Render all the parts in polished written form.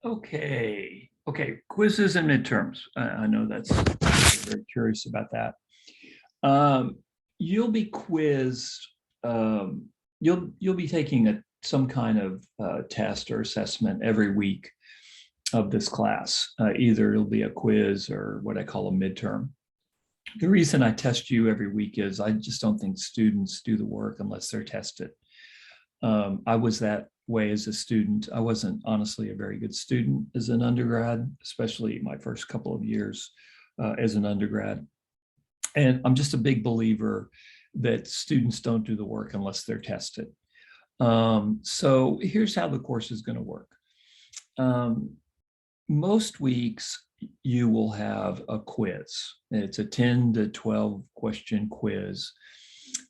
Okay, quizzes and midterms. I know that's very curious about that. Um, you'll be quizzed. Um, you'll be taking some kind of test or assessment every week of this class. Either it'll be a quiz or what I call a midterm. The reason I test you every week is I just don't think students do the work unless they're tested. I was that way as a student. I wasn't honestly a very good student as an undergrad, especially my first couple of years as an undergrad. And I'm just a big believer that students don't do the work unless they're tested. So here's how the course is going to work. Most weeks you will have a quiz. It's a 10 to 12 question quiz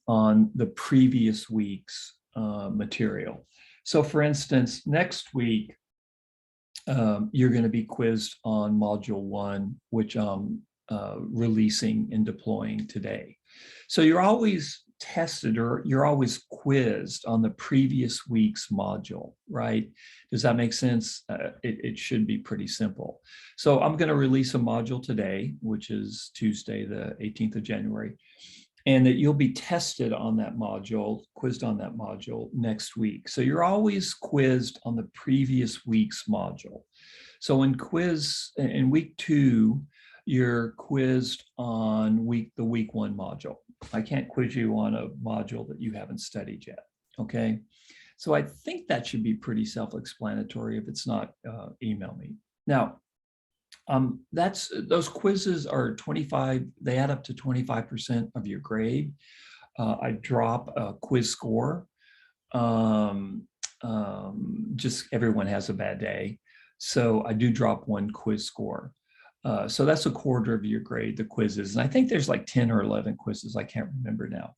on the previous week's material. So for instance, next week, you're going to be quizzed on module 1, which I'm releasing and deploying today. So you're always tested or you're always quizzed on the previous week's module, right? Does that make sense? It should be pretty simple. So I'm going to release a module today, which is Tuesday, the 18th of January, and that you'll be tested on that module, quizzed on that module next week. So you're always quizzed on the previous week's module. So in week 2, you're quizzed on the week 1 module. I can't quiz you on a module that you haven't studied yet, okay? So I think that should be pretty self-explanatory. If it's not, email me. Now, those quizzes are 25, they add up to 25% of your grade. I drop a quiz score. Just everyone has a bad day. So I do drop one quiz score. So that's a quarter of your grade, the quizzes. And I think there's like 10 or 11 quizzes. I can't remember now.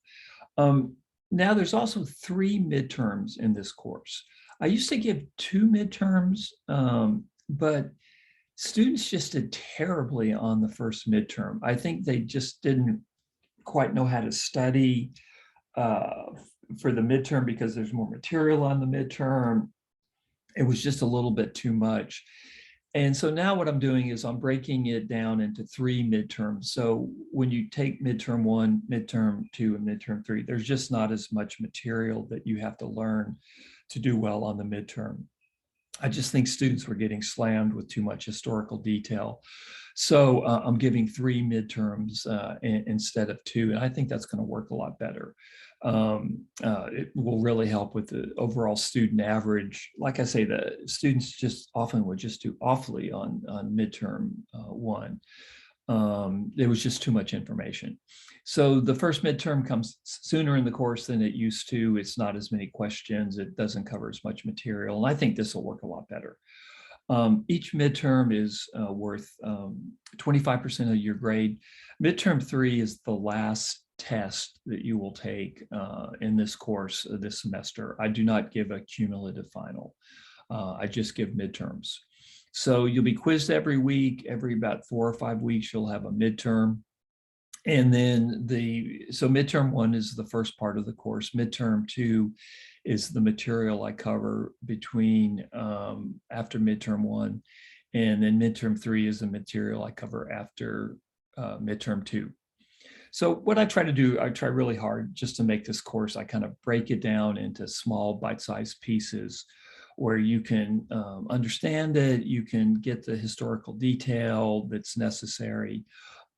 Now there's also 3 midterms in this course. I used to give 2 midterms, but students just did terribly on the first midterm. I think they just didn't quite know how to study for the midterm because there's more material on the midterm. It was just a little bit too much. And so now what I'm doing is I'm breaking it down into 3 midterms. So when you take midterm 1, midterm 2, and midterm 3, there's just not as much material that you have to learn to do well on the midterm. I just think students were getting slammed with too much historical detail. So I'm giving 3 midterms instead of 2, and I think that's going to work a lot better. It will really help with the overall student average. Like I say, the students just often would just do awfully on midterm 1. There was just too much information. So the first midterm comes sooner in the course than it used to. It's not as many questions. It doesn't cover as much material. And I think this will work a lot better. Each midterm is worth 25% of your grade. Midterm 3 is the last test that you will take in this course this semester. I do not give a cumulative final. I just give midterms. So you'll be quizzed every week. Every about 4 or 5 weeks, you'll have a midterm. And then so midterm 1 is the first part of the course. Midterm 2 is the material I cover between after midterm 1. And then midterm 3 is the material I cover after midterm 2. So what I try to do, I try really hard just to make this course, I kind of break it down into small bite-sized pieces where you can understand it, you can get the historical detail that's necessary.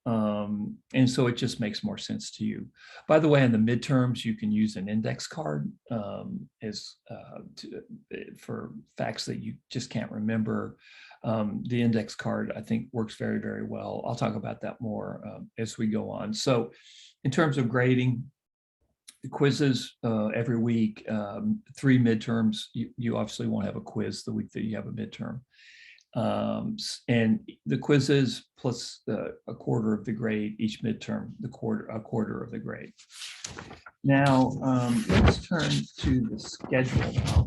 And so it just makes more sense to you. By the way, in the midterms, you can use an index card for facts that you just can't remember. The index card, I think, works very, very well. I'll talk about that more as we go on. So in terms of grading, the quizzes every week, 3 midterms, you obviously won't have a quiz the week that you have a midterm. And the quizzes plus a quarter of the grade each midterm, a quarter of the grade. Now, let's turn to the schedule now.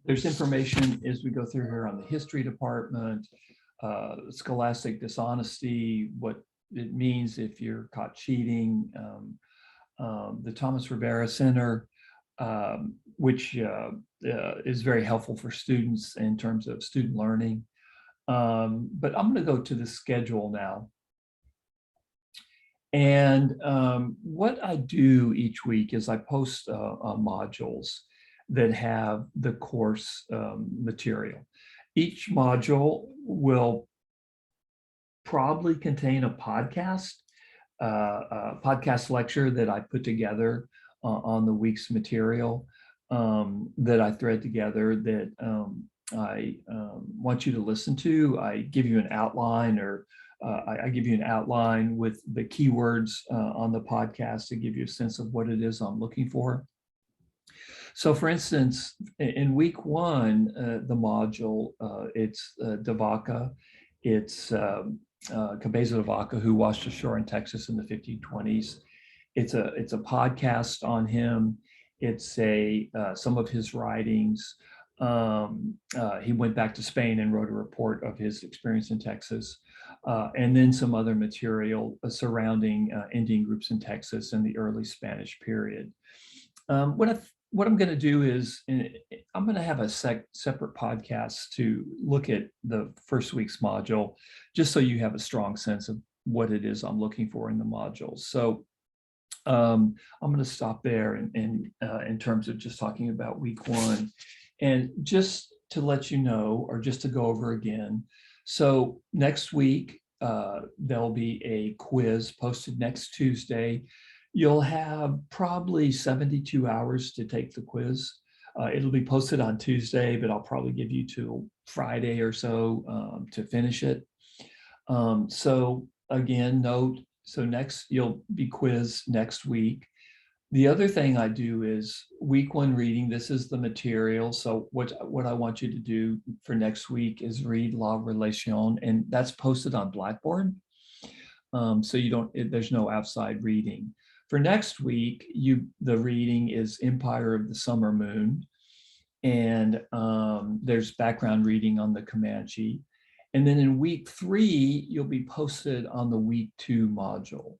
There's information as we go through here on the history department, scholastic dishonesty, what it means if you're caught cheating, the Thomas Rivera Center. which is very helpful for students in terms of student learning. But I'm going to go to the schedule now. And what I do each week is I post modules that have the course material. Each module will probably contain a podcast lecture that I put together on the week's material that I thread together that I want you to listen to. I give you an outline, or I give you an outline with the keywords on the podcast to give you a sense of what it is I'm looking for. So for instance, in week one, the module, it's Devaka, it's Cabeza de Vaca, who washed ashore in Texas in the 1520s. It's a podcast on him. It's some of his writings. He went back to Spain and wrote a report of his experience in Texas, and then some other material surrounding Indian groups in Texas in the early Spanish period. What I'm going to do is I'm going to have a separate podcast to look at the first week's module, just so you have a strong sense of what it is I'm looking for in the modules. So I'm going to stop there in terms of just talking about week one. And just to let you know, or just to go over again, so next week, there'll be a quiz posted next Tuesday. You'll have probably 72 hours to take the quiz. It'll be posted on Tuesday, but I'll probably give you till Friday or so to finish it. So again, note, so you'll be quizzed next week. The other thing I do is week one reading. This is the material. So what I want you to do for next week is read La Relation, and that's posted on Blackboard. So there's no outside reading. For next week, the reading is Empire of the Summer Moon, and there's background reading on the Comanche. And then in week 3, you'll be posted on the week 2 module.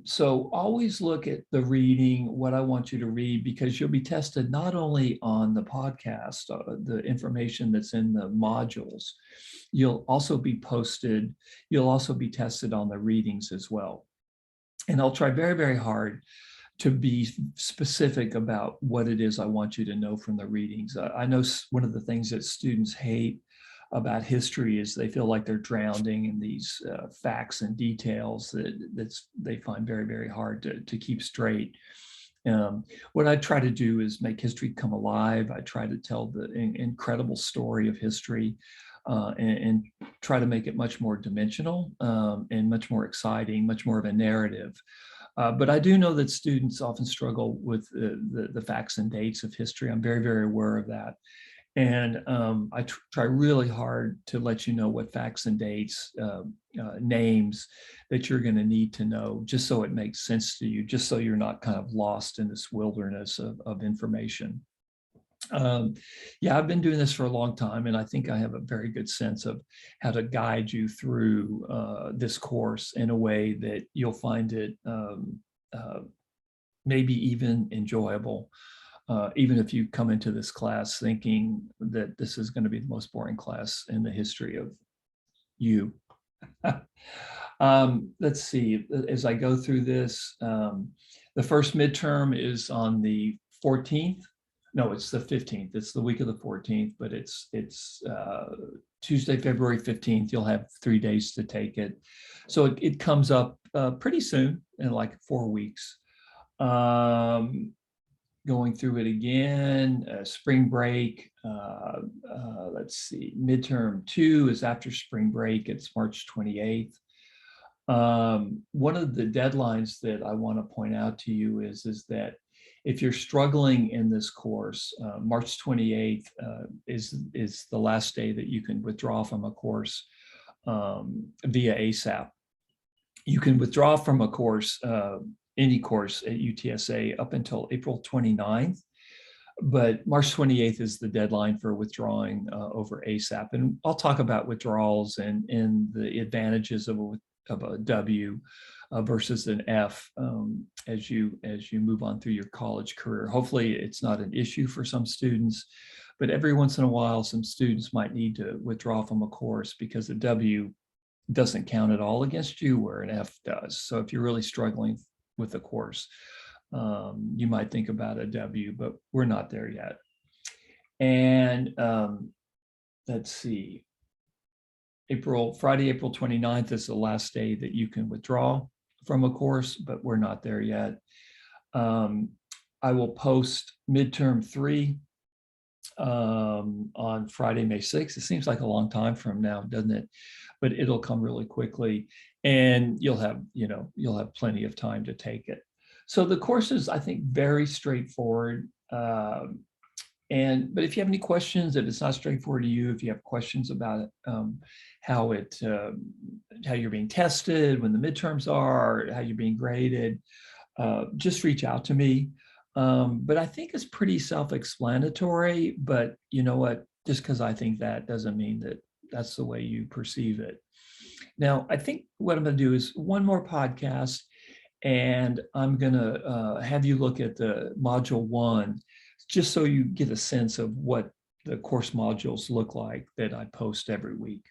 So always look at the reading, what I want you to read, because you'll be tested not only on the podcast, the information that's in the modules, you'll also be tested on the readings as well. And I'll try very, very hard to be specific about what it is I want you to know from the readings. I know one of the things that students hate about history is they feel like they're drowning in these facts and details that they find very, very hard to keep straight. What I try to do is make history come alive. I try to tell the incredible story of history and try to make it much more dimensional and much more exciting, much more of a narrative. But I do know that students often struggle with the facts and dates of history. I'm very, very aware of that. And I try really hard to let you know what facts and dates, names that you're going to need to know, just so it makes sense to you, just so you're not kind of lost in this wilderness of information. Yeah, I've been doing this for a long time, and I think I have a very good sense of how to guide you through this course in a way that you'll find it maybe even enjoyable. Even if you come into this class thinking that this is going to be the most boring class in the history of you. Let's see, as I go through this, the first midterm is on the 14th. No, it's the 15th. It's the week of the 14th, but it's Tuesday, February 15th. You'll have 3 days to take it. So it comes up pretty soon, in like 4 weeks. Going through it again, spring break, let's see, midterm 2 is after spring break, it's March 28th. One of the deadlines that I want to point out to you is that if you're struggling in this course, March 28th is the last day that you can withdraw from a course via ASAP. You can withdraw from a course, any course at UTSA up until April 29th, but March 28th is the deadline for withdrawing over ASAP. And I'll talk about withdrawals and the advantages of a W versus an F as you move on through your college career. Hopefully it's not an issue for some students, but every once in a while, some students might need to withdraw from a course because a W doesn't count at all against you where an F does. So if you're really struggling with a course, you might think about a W, but we're not there yet. And let's see, Friday, April 29th is the last day that you can withdraw from a course, but we're not there yet. I will post midterm 3 on Friday, May 6th. It seems like a long time from now, doesn't it? But it'll come really quickly, and you'll have plenty of time to take it. So the course is, I think, very straightforward. But if you have any questions, if it's not straightforward to you, if you have questions about it, how you're being tested, when the midterms are, how you're being graded, just reach out to me. But I think it's pretty self-explanatory, but you know what, just because I think that doesn't mean that that's the way you perceive it. Now, I think what I'm going to do is one more podcast, and I'm going to have you look at the module 1, just so you get a sense of what the course modules look like that I post every week.